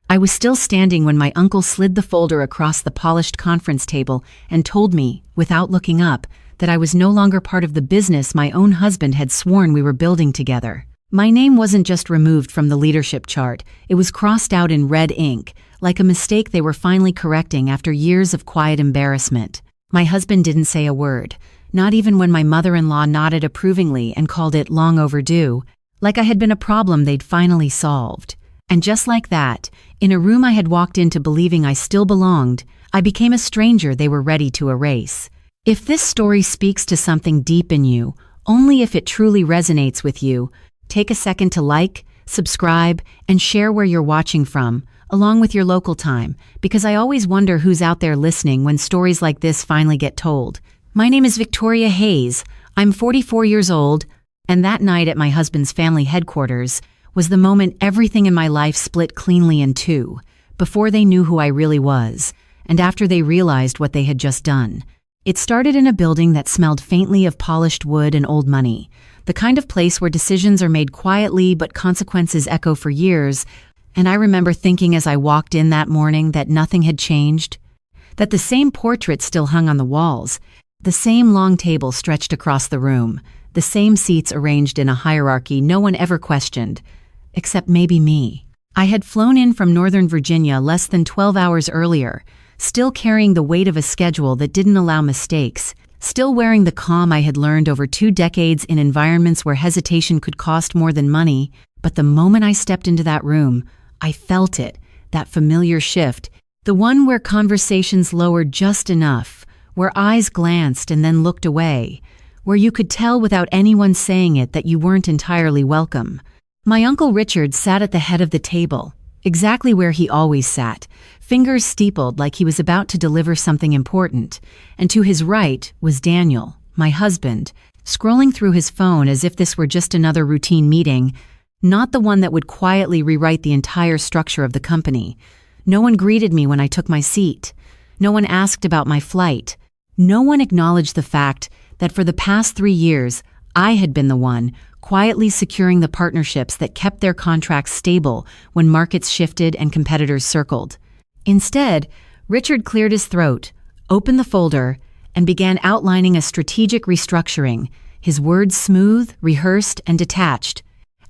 I was still standing when my uncle slid the folder across the polished conference table and told me, without looking up, that I was no longer part of the business my own husband had sworn we were building together. My name wasn't just removed from the leadership chart, it was crossed out in red ink, like a mistake they were finally correcting after years of quiet embarrassment. My husband didn't say a word, not even when my mother-in-law nodded approvingly and called it long overdue, like I had been a problem they'd finally solved. And just like that, in a room I had walked into believing I still belonged, I became a stranger they were ready to erase. If this story speaks to something deep in you, only if it truly resonates with you, take a second to like, subscribe, and share where you're watching from, along with your local time, because I always wonder who's out there listening when stories like this finally get told. My name is Victoria Hayes. I'm 44 years old, and that night at my husband's family headquarters was the moment everything in my life split cleanly in two, before they knew who I really was, and after they realized what they had just done. It started in a building that smelled faintly of polished wood and old money, the kind of place where decisions are made quietly but consequences echo for years, and I remember thinking as I walked in that morning that nothing had changed, that the same portrait still hung on the walls, the same long table stretched across the room, the same seats arranged in a hierarchy no one ever questioned, except maybe me. I had flown in from Northern Virginia less than 12 hours earlier, still carrying the weight of a schedule that didn't allow mistakes, still wearing the calm I had learned over 2 decades in environments where hesitation could cost more than money. But the moment I stepped into that room, I felt it, that familiar shift, the one where conversations lowered just enough, where eyes glanced and then looked away, where you could tell without anyone saying it that you weren't entirely welcome. My Uncle Richard sat at the head of the table, exactly where he always sat, fingers steepled like he was about to deliver something important, and to his right was Daniel, my husband, scrolling through his phone as if this were just another routine meeting, not the one that would quietly rewrite the entire structure of the company. No one greeted me when I took my seat. No one asked about my flight. No one acknowledged the fact that for the past 3 years, I had been the one quietly securing the partnerships that kept their contracts stable when markets shifted and competitors circled. Instead, Richard cleared his throat, opened the folder, and began outlining a strategic restructuring, his words smooth, rehearsed, and detached,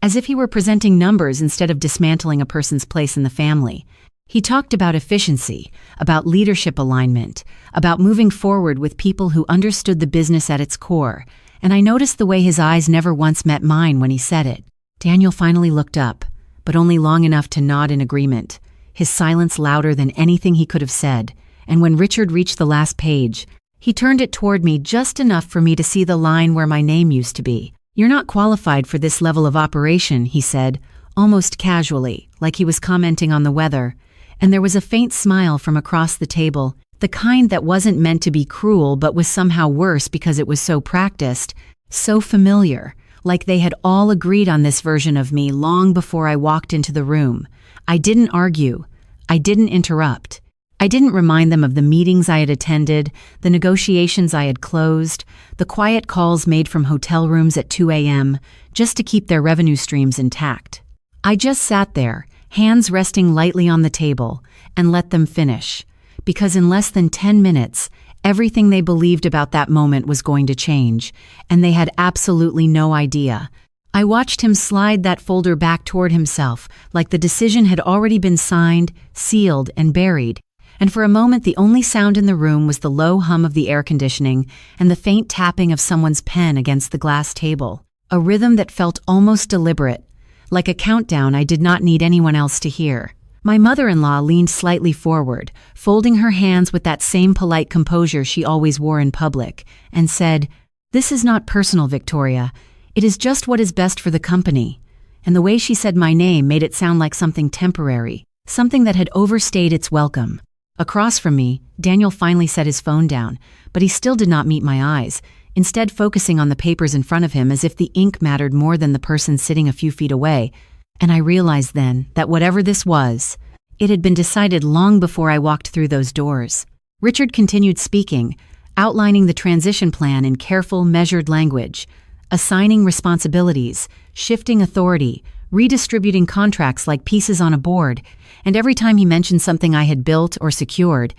as if he were presenting numbers instead of dismantling a person's place in the family. He talked about efficiency, about leadership alignment, about moving forward with people who understood the business at its core, and I noticed the way his eyes never once met mine when he said it. Daniel finally looked up, but only long enough to nod in agreement, his silence louder than anything he could have said, and when Richard reached the last page, he turned it toward me just enough for me to see the line where my name used to be. "You're not qualified for this level of operation," he said, almost casually, like he was commenting on the weather, and there was a faint smile from across the table, the kind that wasn't meant to be cruel but was somehow worse because it was so practiced, so familiar, like they had all agreed on this version of me long before I walked into the room. I didn't argue. I didn't interrupt. I didn't remind them of the meetings I had attended, the negotiations I had closed, the quiet calls made from hotel rooms at 2 a.m., just to keep their revenue streams intact. I just sat there, hands resting lightly on the table, and let them finish. Because in less than 10 minutes, everything they believed about that moment was going to change, and they had absolutely no idea. I watched him slide that folder back toward himself, like the decision had already been signed, sealed, and buried. And for a moment the only sound in the room was the low hum of the air conditioning and the faint tapping of someone's pen against the glass table, a rhythm that felt almost deliberate, like a countdown I did not need anyone else to hear. My mother-in-law leaned slightly forward, folding her hands with that same polite composure she always wore in public, and said, "This is not personal, Victoria. It is just what is best for the company." And the way she said my name made it sound like something temporary, something that had overstayed its welcome. Across from me, Daniel finally set his phone down, but he still did not meet my eyes, instead focusing on the papers in front of him as if the ink mattered more than the person sitting a few feet away. And I realized then that whatever this was, it had been decided long before I walked through those doors. Richard continued speaking, outlining the transition plan in careful, measured language, assigning responsibilities, shifting authority, redistributing contracts like pieces on a board, and every time he mentioned something I had built or secured,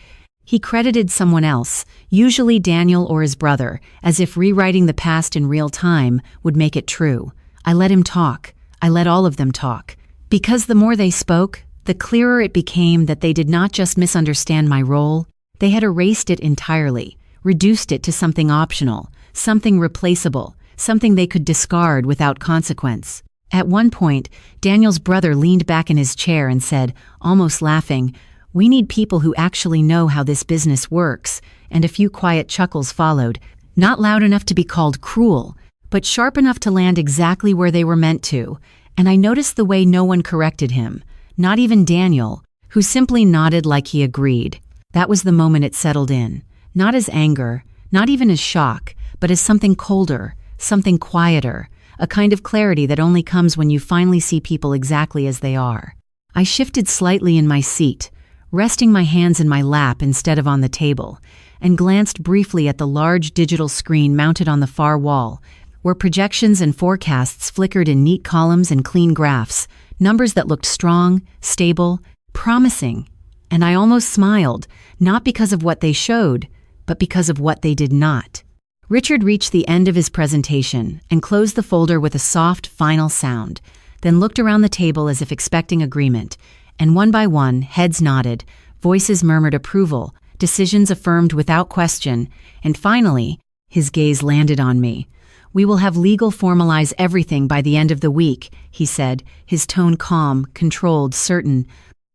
he credited someone else, usually Daniel or his brother, as if rewriting the past in real time would make it true. I let him talk. I let all of them talk. Because the more they spoke, the clearer it became that they did not just misunderstand my role, they had erased it entirely, reduced it to something optional, something replaceable, something they could discard without consequence. At one point, Daniel's brother leaned back in his chair and said, almost laughing, "We need people who actually know how this business works," and a few quiet chuckles followed, not loud enough to be called cruel, but sharp enough to land exactly where they were meant to, and I noticed the way no one corrected him, not even Daniel, who simply nodded like he agreed. That was the moment it settled in, not as anger, not even as shock, but as something colder, something quieter, a kind of clarity that only comes when you finally see people exactly as they are. I shifted slightly in my seat, resting my hands in my lap instead of on the table, and glanced briefly at the large digital screen mounted on the far wall, where projections and forecasts flickered in neat columns and clean graphs, numbers that looked strong, stable, promising. And I almost smiled, not because of what they showed, but because of what they did not. Richard reached the end of his presentation and closed the folder with a soft, final sound, then looked around the table as if expecting agreement, and one by one, heads nodded, voices murmured approval, decisions affirmed without question, and finally, his gaze landed on me. "We will have legal formalize everything by the end of the week," he said, his tone calm, controlled, certain,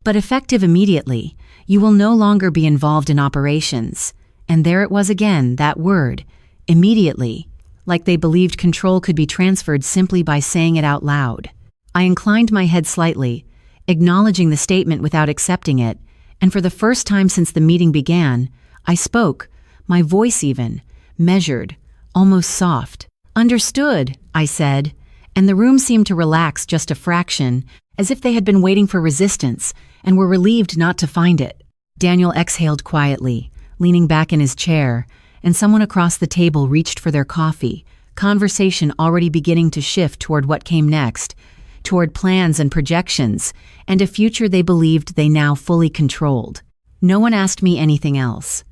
"but effective immediately. You will no longer be involved in operations." And there it was again, that word, immediately, like they believed control could be transferred simply by saying it out loud. I inclined my head slightly, acknowledging the statement without accepting it, and for the first time since the meeting began, I spoke, my voice even, measured, almost soft. "Understood," I said, and the room seemed to relax just a fraction, as if they had been waiting for resistance and were relieved not to find it. Daniel exhaled quietly, leaning back in his chair, and someone across the table reached for their coffee, conversation already beginning to shift toward what came next, toward plans and projections, and a future they believed they now fully controlled. No one asked me anything else.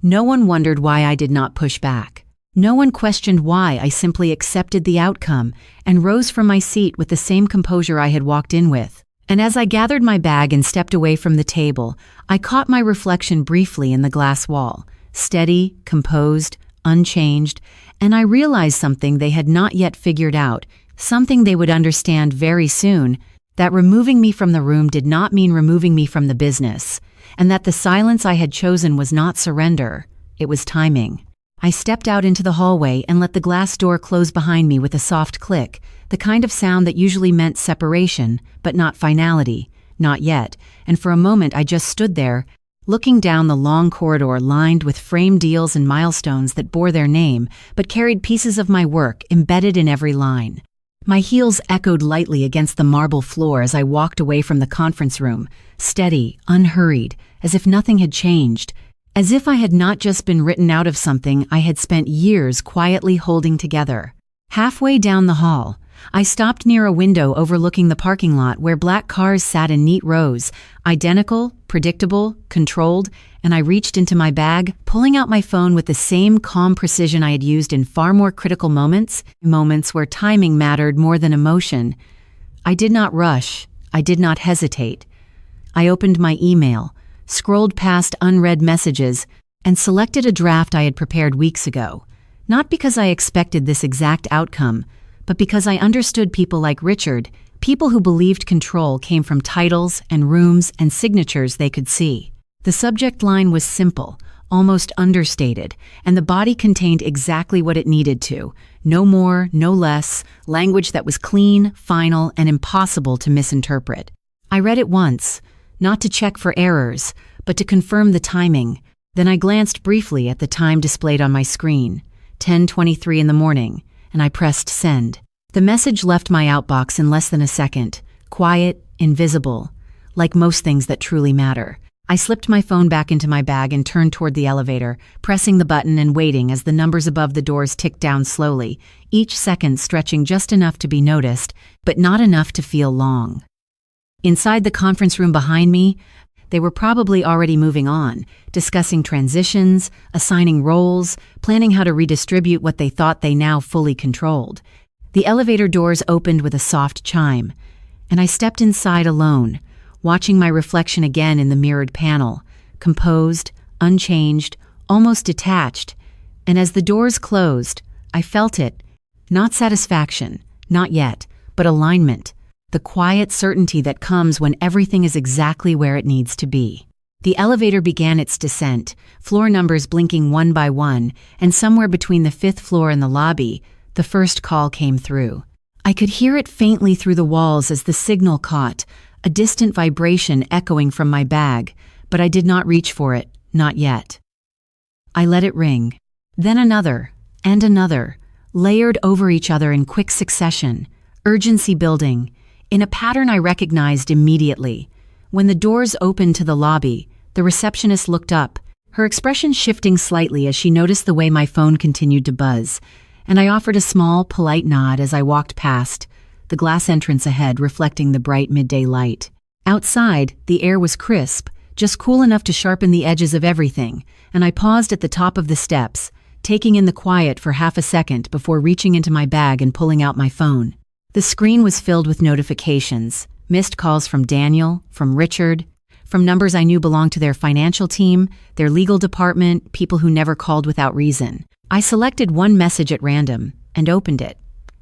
No one wondered why I did not push back. No one questioned why I simply accepted the outcome and rose from my seat with the same composure I had walked in with. And as I gathered my bag and stepped away from the table, I caught my reflection briefly in the glass wall, steady, composed, unchanged, and I realized something they had not yet figured out, something they would understand very soon, that removing me from the room did not mean removing me from the business, and that the silence I had chosen was not surrender, it was timing. I stepped out into the hallway and let the glass door close behind me with a soft click, the kind of sound that usually meant separation, but not finality, not yet, and for a moment I just stood there, looking down the long corridor lined with framed deals and milestones that bore their name, but carried pieces of my work embedded in every line. My heels echoed lightly against the marble floor as I walked away from the conference room, steady, unhurried, as if nothing had changed, as if I had not just been written out of something I had spent years quietly holding together. Halfway down the hall, I stopped near a window overlooking the parking lot where black cars sat in neat rows, identical, predictable, controlled, and I reached into my bag, pulling out my phone with the same calm precision I had used in far more critical moments where timing mattered more than emotion. I did not rush. I did not hesitate. I opened my email, scrolled past unread messages, and selected a draft I had prepared weeks ago, not because I expected this exact outcome, but because I understood people like Richard, people who believed control came from titles and rooms and signatures they could see. The subject line was simple, almost understated, and the body contained exactly what it needed to. No more, no less, language that was clean, final, and impossible to misinterpret. I read it once, not to check for errors, but to confirm the timing. Then I glanced briefly at the time displayed on my screen, 10:23 in the morning, and I pressed send. The message left my outbox in less than a second, quiet, invisible, like most things that truly matter. I slipped my phone back into my bag and turned toward the elevator, pressing the button and waiting as the numbers above the doors ticked down slowly, each second stretching just enough to be noticed, but not enough to feel long. Inside the conference room behind me, they were probably already moving on, discussing transitions, assigning roles, planning how to redistribute what they thought they now fully controlled. The elevator doors opened with a soft chime, and I stepped inside alone, watching my reflection again in the mirrored panel, composed, unchanged, almost detached. And as the doors closed, I felt it. Not satisfaction, not yet, but alignment. The quiet certainty that comes when everything is exactly where it needs to be. The elevator began its descent, floor numbers blinking one by one, and somewhere between the 5th floor and the lobby, the first call came through. I could hear it faintly through the walls as the signal caught, a distant vibration echoing from my bag, but I did not reach for it, not yet. I let it ring. Then another, and another, layered over each other in quick succession, urgency building, in a pattern I recognized immediately. When the doors opened to the lobby, the receptionist looked up, her expression shifting slightly as she noticed the way my phone continued to buzz, and I offered a small, polite nod as I walked past, the glass entrance ahead reflecting the bright midday light. Outside, the air was crisp, just cool enough to sharpen the edges of everything, and I paused at the top of the steps, taking in the quiet for half a second before reaching into my bag and pulling out my phone. The screen was filled with notifications, missed calls from Daniel, from Richard, from numbers I knew belonged to their financial team, their legal department, people who never called without reason. I selected one message at random and opened it,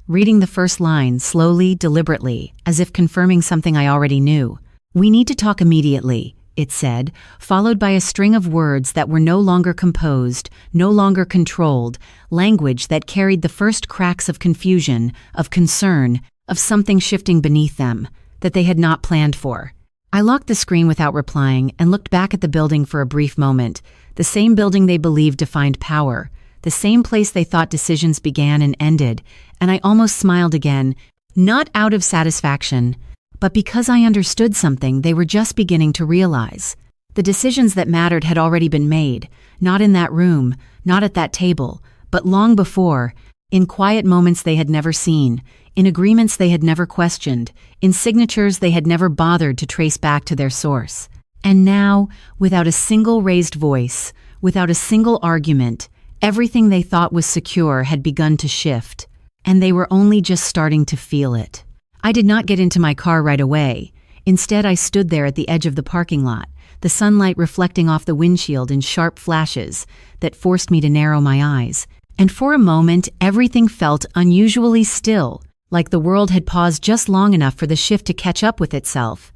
reading the first line slowly, deliberately, as if confirming something I already knew. "We need to talk immediately," it said, followed by a string of words that were no longer composed, no longer controlled, language that carried the first cracks of confusion, of concern, of something shifting beneath them, that they had not planned for. I locked the screen without replying and looked back at the building for a brief moment, the same building they believed defined power, the same place they thought decisions began and ended, and I almost smiled again, not out of satisfaction, but because I understood something they were just beginning to realize. The decisions that mattered had already been made, not in that room, not at that table, but long before, in quiet moments they had never seen, in agreements they had never questioned, in signatures they had never bothered to trace back to their source. And now, without a single raised voice, without a single argument, everything they thought was secure had begun to shift, and they were only just starting to feel it. I did not get into my car right away. Instead, I stood there at the edge of the parking lot, the sunlight reflecting off the windshield in sharp flashes that forced me to narrow my eyes. And for a moment, everything felt unusually still, like the world had paused just long enough for the shift to catch up with itself.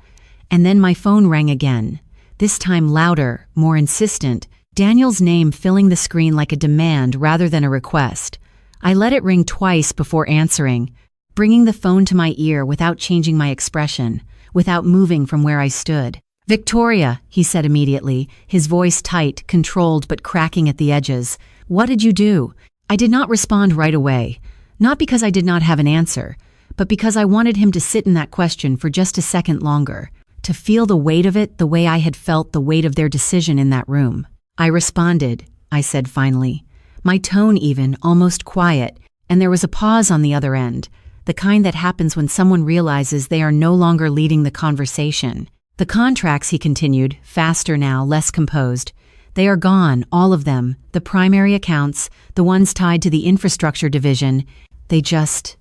And then my phone rang again, this time louder, more insistent, Daniel's name filling the screen like a demand rather than a request. I let it ring twice before answering, bringing the phone to my ear without changing my expression, without moving from where I stood. "Victoria," he said immediately, his voice tight, controlled but cracking at the edges. "What did you do?" I did not respond right away, not because I did not have an answer, but because I wanted him to sit in that question for just a second longer, to feel the weight of it the way I had felt the weight of their decision in that room. "I responded," I said finally, my tone even, almost quiet, and there was a pause on the other end, the kind that happens when someone realizes they are no longer leading the conversation. "The contracts," he continued, faster now, less composed, "they are gone, all of them, the primary accounts, the ones tied to the infrastructure division. They just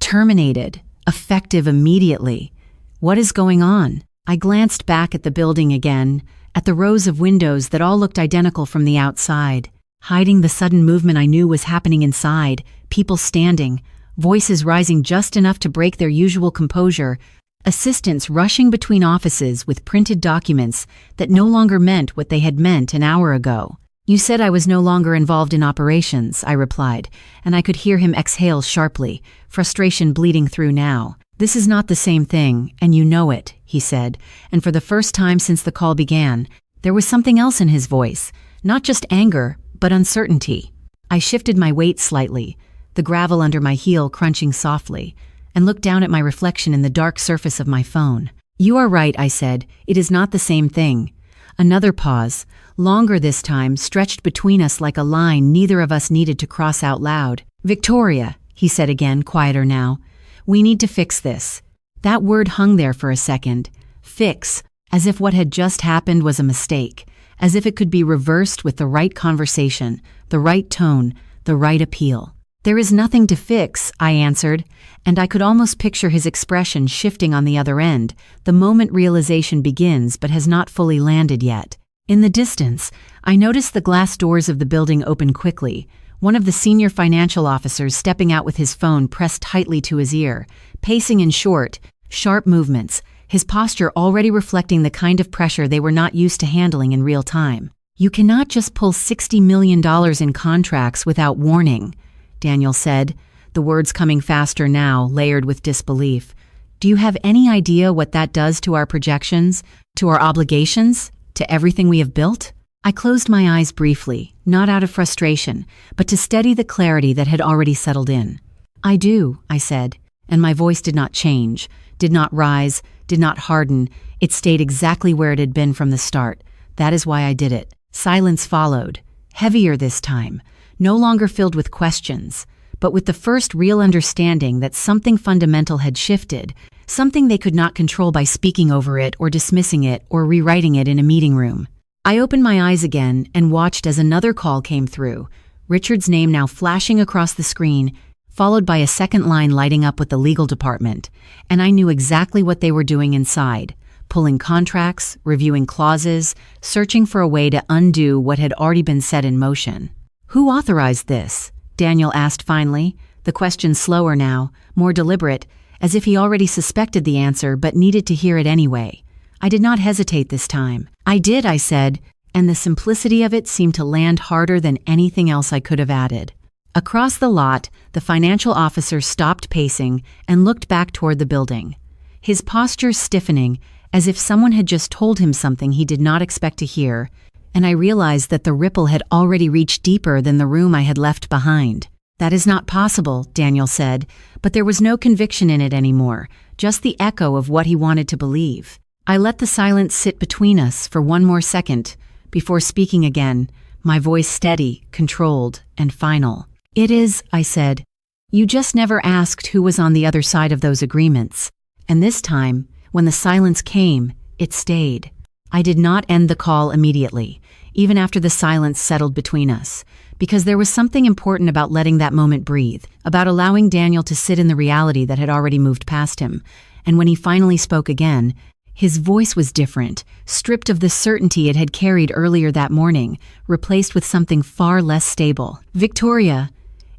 terminated, effective immediately. What is going on?" I glanced back at the building again, at the rows of windows that all looked identical from the outside, hiding the sudden movement I knew was happening inside, people standing, voices rising just enough to break their usual composure, assistants rushing between offices with printed documents that no longer meant what they had meant an hour ago. "You said I was no longer involved in operations," I replied, and I could hear him exhale sharply, frustration bleeding through now. "This is not the same thing, and you know it," he said, and for the first time since the call began, there was something else in his voice, not just anger, but uncertainty. I shifted my weight slightly, the gravel under my heel crunching softly, and looked down at my reflection in the dark surface of my phone. "You are right," I said, "it is not the same thing." Another pause, longer this time, stretched between us like a line neither of us needed to cross out loud. "Victoria," he said again, quieter now, "we need to fix this. That word hung there for a second. Fix, as if what had just happened was a mistake, as if it could be reversed with the right conversation, the right tone, the right appeal. "There is nothing to fix," I answered, and I could almost picture his expression shifting on the other end, the moment realization begins but has not fully landed yet. In the distance, I noticed the glass doors of the building open quickly, one of the senior financial officers stepping out with his phone pressed tightly to his ear, pacing in short, sharp movements, his posture already reflecting the kind of pressure they were not used to handling in real time. "You cannot just pull $60 million in contracts without warning," Daniel said, the words coming faster now, layered with disbelief. "Do you have any idea what that does to our projections, to our obligations, to everything we have built?" I closed my eyes briefly, not out of frustration, but to steady the clarity that had already settled in. "I do," I said, and my voice did not change, did not rise, did not harden. It stayed exactly where it had been from the start. "That is why I did it." Silence followed, heavier this time, no longer filled with questions, but with the first real understanding that something fundamental had shifted, something they could not control by speaking over it or dismissing it or rewriting it in a meeting room. I opened my eyes again and watched as another call came through, Richard's name now flashing across the screen, followed by a second line lighting up with the legal department, and I knew exactly what they were doing inside, pulling contracts, reviewing clauses, searching for a way to undo what had already been set in motion. "Who authorized this?" Daniel asked finally, the question slower now, more deliberate, as if he already suspected the answer but needed to hear it anyway. I did not hesitate this time. "I did," I said, and the simplicity of it seemed to land harder than anything else I could have added. Across the lot, the financial officer stopped pacing and looked back toward the building, his posture stiffening as if someone had just told him something he did not expect to hear, and I realized that the ripple had already reached deeper than the room I had left behind. "That is not possible," Daniel said, but there was no conviction in it anymore, just the echo of what he wanted to believe. I let the silence sit between us for one more second before speaking again, my voice steady, controlled, and final. "It is," I said. "You just never asked who was on the other side of those agreements." And this time, when the silence came, it stayed. I did not end the call immediately, even after the silence settled between us, because there was something important about letting that moment breathe, about allowing Daniel to sit in the reality that had already moved past him. And when he finally spoke again, his voice was different, stripped of the certainty it had carried earlier that morning, replaced with something far less stable. "Victoria,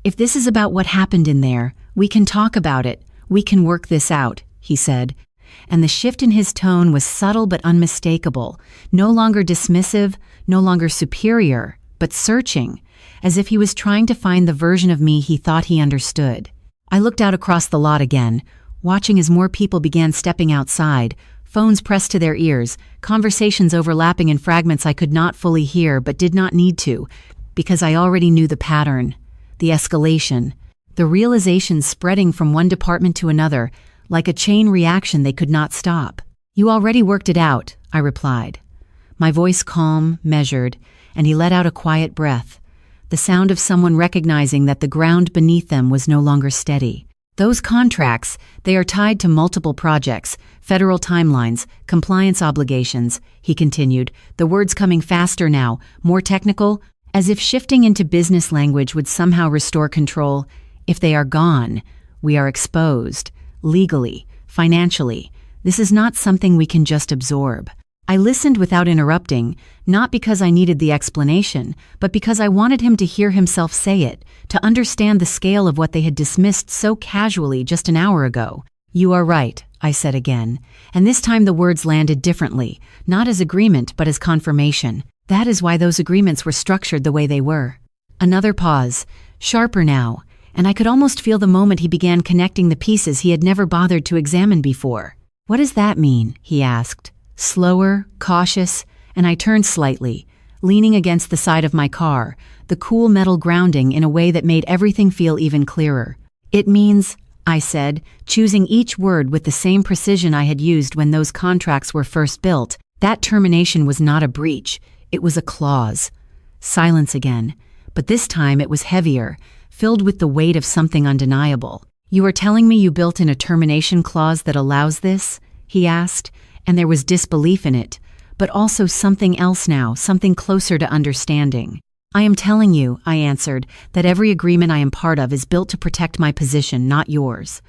if this is about what happened in there, we can talk about it. We can work this out," he said. And the shift in his tone was subtle but unmistakable, no longer dismissive, no longer superior, but searching, as if he was trying to find the version of me he thought he understood. I looked out across the lot again, watching as more people began stepping outside, phones pressed to their ears, conversations overlapping in fragments I could not fully hear but did not need to, because I already knew the pattern, the escalation, the realization spreading from one department to another, like a chain reaction they could not stop. "You already worked it out," I replied. My voice calm, measured, and he let out a quiet breath, the sound of someone recognizing that the ground beneath them was no longer steady. "Those contracts, they are tied to multiple projects, federal timelines, compliance obligations," he continued, the words coming faster now, more technical, as if shifting into business language would somehow restore control. "If they are gone, we are exposed, legally, financially. This is not something we can just absorb." I listened without interrupting, not because I needed the explanation, but because I wanted him to hear himself say it, to understand the scale of what they had dismissed so casually just an hour ago. "You are right," I said again, and this time the words landed differently, not as agreement but as confirmation. That is why those agreements were structured the way they were. Another pause, sharper now, and I could almost feel the moment he began connecting the pieces he had never bothered to examine before. "What does that mean?" he asked. Slower, cautious, and I turned slightly, leaning against the side of my car, the cool metal grounding in a way that made everything feel even clearer. "It means," I said, choosing each word with the same precision I had used when those contracts were first built, that termination was not a breach, it was a clause. Silence again, but this time it was heavier, filled with the weight of something undeniable. "You are telling me you built in a termination clause that allows this?" he asked, and there was disbelief in it, but also something else now, something closer to understanding. "I am telling you," I answered, "that every agreement I am part of is built to protect my position, not yours."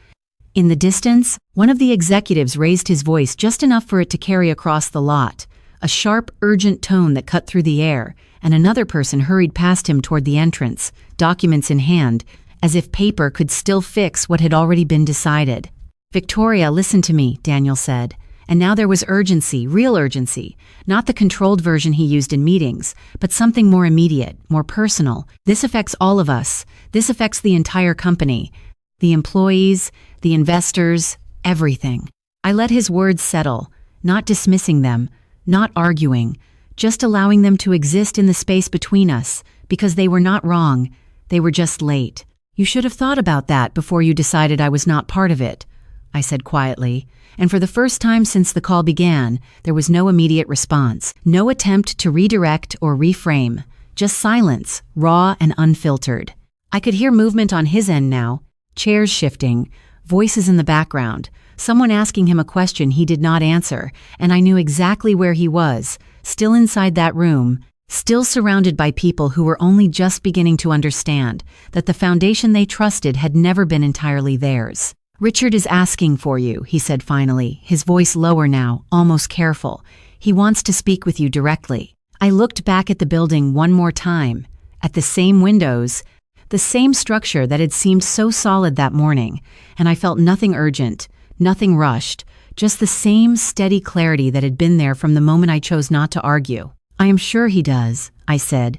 In the distance, one of the executives raised his voice just enough for it to carry across the lot, a sharp, urgent tone that cut through the air, and another person hurried past him toward the entrance, documents in hand, as if paper could still fix what had already been decided. "Victoria, listen to me," Daniel said. And now there was urgency, real urgency, not the controlled version he used in meetings, but something more immediate, more personal. "This affects all of us. This affects the entire company. The employees, the investors, everything." I let his words settle, not dismissing them, not arguing, just allowing them to exist in the space between us, because they were not wrong, they were just late. "You should have thought about that before you decided I was not part of it," I said quietly, and for the first time since the call began, there was no immediate response, no attempt to redirect or reframe, just silence, raw and unfiltered. I could hear movement on his end now, chairs shifting, voices in the background, someone asking him a question he did not answer, and I knew exactly where he was, still inside that room, still surrounded by people who were only just beginning to understand that the foundation they trusted had never been entirely theirs. "Richard is asking for you," he said finally, his voice lower now, almost careful. "He wants to speak with you directly." I looked back at the building one more time, at the same windows, the same structure that had seemed so solid that morning, and I felt nothing urgent, nothing rushed, just the same steady clarity that had been there from the moment I chose not to argue. "I am sure he does," I said,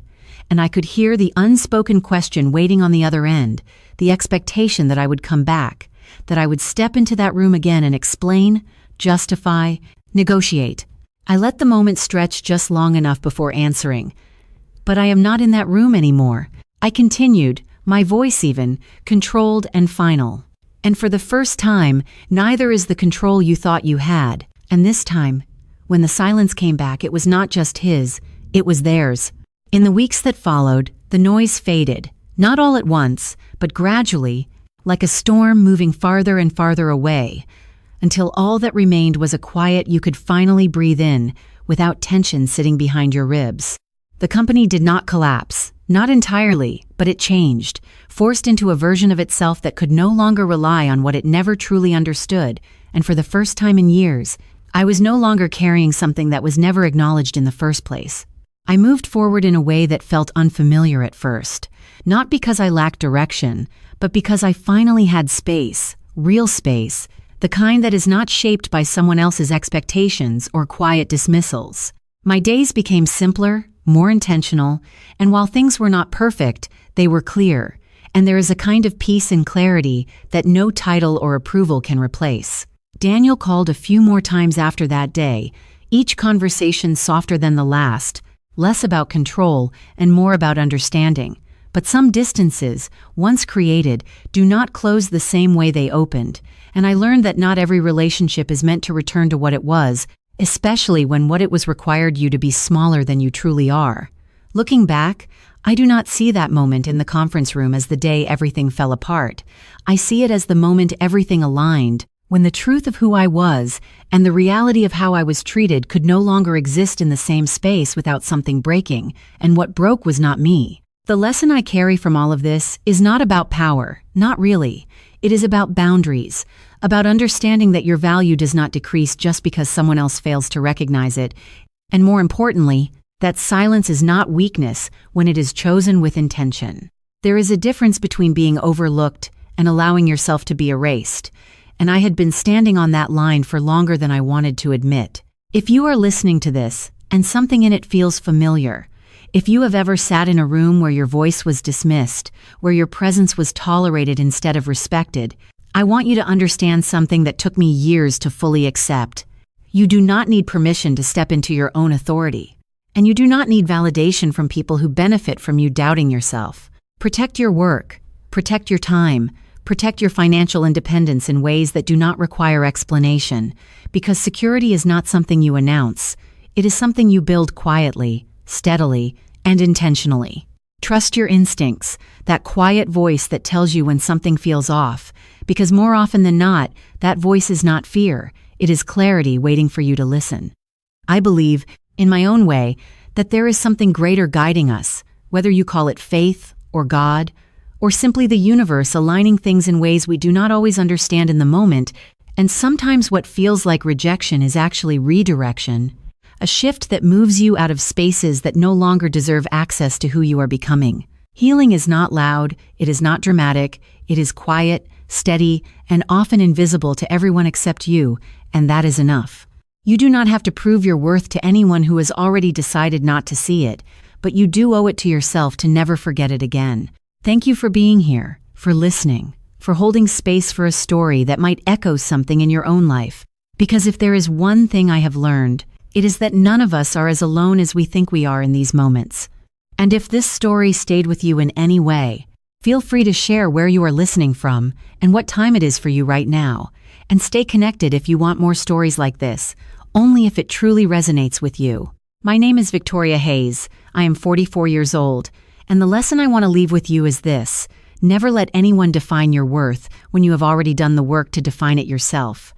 and I could hear the unspoken question waiting on the other end, the expectation that I would come back, that I would step into that room again and explain, justify, negotiate. I let the moment stretch just long enough before answering. "But I am not in that room anymore," I continued, my voice even, controlled and final. "And for the first time, neither is the control you thought you had." And this time, when the silence came back, it was not just his, it was theirs. In the weeks that followed, the noise faded, not all at once, but gradually, like a storm moving farther and farther away, until all that remained was a quiet you could finally breathe in without tension sitting behind your ribs. The company did not collapse, not entirely, but it changed, forced into a version of itself that could no longer rely on what it never truly understood, and for the first time in years, I was no longer carrying something that was never acknowledged in the first place. I moved forward in a way that felt unfamiliar at first, not because I lacked direction, but because I finally had space, real space, the kind that is not shaped by someone else's expectations or quiet dismissals. My days became simpler, more intentional, and while things were not perfect, they were clear, and there is a kind of peace and clarity that no title or approval can replace. Daniel called a few more times after that day, each conversation softer than the last, less about control and more about understanding. But some distances, once created, do not close the same way they opened, and I learned that not every relationship is meant to return to what it was, especially when what it was required you to be smaller than you truly are. Looking back, I do not see that moment in the conference room as the day everything fell apart. I see it as the moment everything aligned, when the truth of who I was and the reality of how I was treated could no longer exist in the same space without something breaking, and what broke was not me. The lesson I carry from all of this is not about power, not really. It is about boundaries, about understanding that your value does not decrease just because someone else fails to recognize it, and more importantly, that silence is not weakness when it is chosen with intention. There is a difference between being overlooked and allowing yourself to be erased, and I had been standing on that line for longer than I wanted to admit. If you are listening to this, and something in it feels familiar, if you have ever sat in a room where your voice was dismissed, where your presence was tolerated instead of respected, I want you to understand something that took me years to fully accept. You do not need permission to step into your own authority. And you do not need validation from people who benefit from you doubting yourself. Protect your work, protect your time, protect your financial independence in ways that do not require explanation, because security is not something you announce. It is something you build quietly, steadily, and intentionally. Trust your instincts, that quiet voice that tells you when something feels off, because more often than not, that voice is not fear, it is clarity waiting for you to listen. I believe, in my own way, that there is something greater guiding us, whether you call it faith or God, or simply the universe aligning things in ways we do not always understand in the moment, and sometimes what feels like rejection is actually redirection, a shift that moves you out of spaces that no longer deserve access to who you are becoming. Healing is not loud, it is not dramatic, it is quiet, steady, and often invisible to everyone except you, and that is enough. You do not have to prove your worth to anyone who has already decided not to see it, but you do owe it to yourself to never forget it again. Thank you for being here, for listening, for holding space for a story that might echo something in your own life. Because if there is one thing I have learned, it is that none of us are as alone as we think we are in these moments. And if this story stayed with you in any way, feel free to share where you are listening from and what time it is for you right now. And stay connected if you want more stories like this, only if it truly resonates with you. My name is Victoria Hayes. I am 44 years old, and the lesson I want to leave with you is this: never let anyone define your worth when you have already done the work to define it yourself.